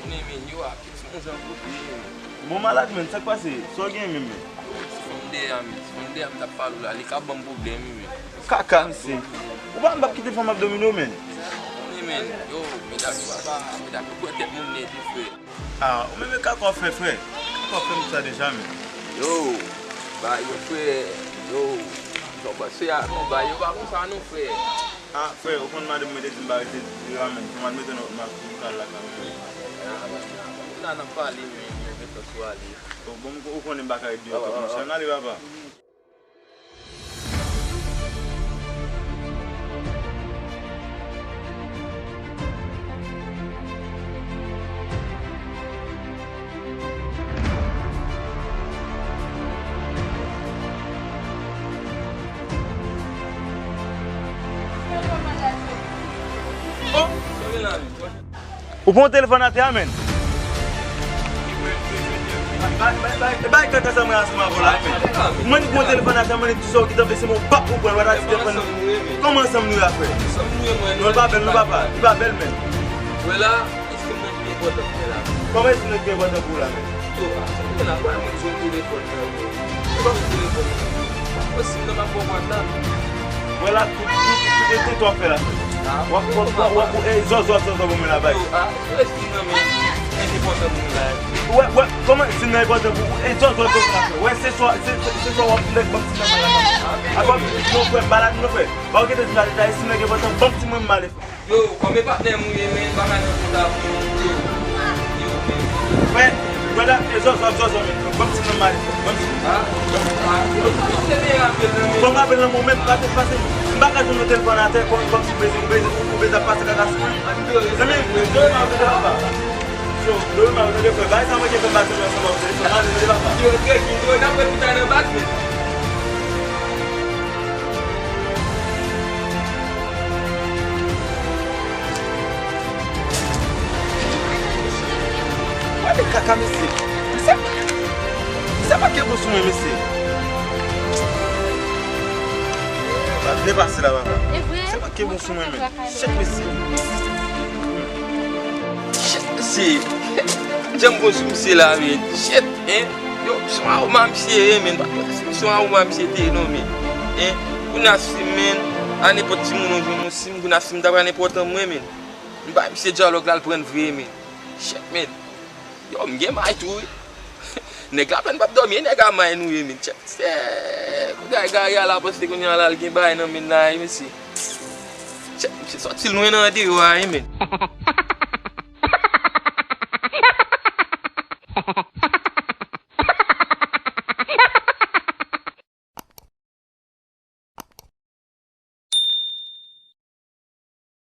Mwen men, yo a kit moun jan kopi men. Bon malade men, sak pase, so gen men men. Fonde am tap palou la, li ka bon problem men. Kaka mse. Ou ba mbap kite fam abdomino men? Mwen men, yo, me da kou tet moun ne di fwe. Ah, ou men kako fe fwe? Kako fe msa deja men? Yo, ba yo fwe, yo ba yo ba kon sa nou fwe. Ah, fwe, ou kon madem me deti mba rete ramen, man meten ou ma kukal la kamen. Nan nan pali men, yo meto swa li. Ou kon mbaka e diyo kap mse, nan li baba? Ou pon telefon ate amen? Ba yi kata sa mwen asma vola amen? Mwen pon telefon ate amen iti sou ki ta vese moun bak ou pon wada ti telefon nou. Koman sam nou ya fwe? Nou babel nou baba? Ti babel men? Wela, isi mwen pi bote pou la. Koman isi mwen pi bote pou la men? Yo, sa mwen la kwa mwen sou telefon nou. Mwen telefon nou. Mwen sim nan mwen pou mwen. Wela, tout to fwe la. Wap zo mwen la bay. Yo, esi nan men, esi bote mwen la. Wè, koman esi nan bote mwen la? Zo mwen la. Wè, se so wap lek bak si nan mwen la. Akwa, nou fwe, balat nou fwe. Ba wè kete zi la leta, esi nan bote mwen bak si mwen mwen la. Yo, kome patne mwen men, baka nan kouta mwen. Yo, wè, wè, zo men, bak si mwen mwen la. Kon apel nan mwen men, pase. Mbaka joun nou telefon ate, kon si beze pase kaka sou. Seme, lor ma vede baba. Lor ma vede kwe, bayi sa mwen ke fe base mwen sa mwen vede. Nan vede baba. Yo, keki, yo, nan kwe puta nan base. Wade kaka mese? Mese pa ke bousou mwen mese? Ne pase la baba. Se pa ke bousou mwen men? Chek mese. Chet mese. Jem bousou mese la men. Chet, yo, sou a ou ma mse men. Sou a ou ma mse te non men. Guna sim men. Ane poti moun joun sim. Guna sim dabra ane potan mwen men. Mba mse diyalog lal pren vre men. Chet men. Yo, mge may tou. Nega pen bab domi, nega may nou men. Chet se. Kouda yi gaya la poste koun yon lal gen bay nan men la yi mesi. Chet, mse sotil nou yon an di yo a yi men.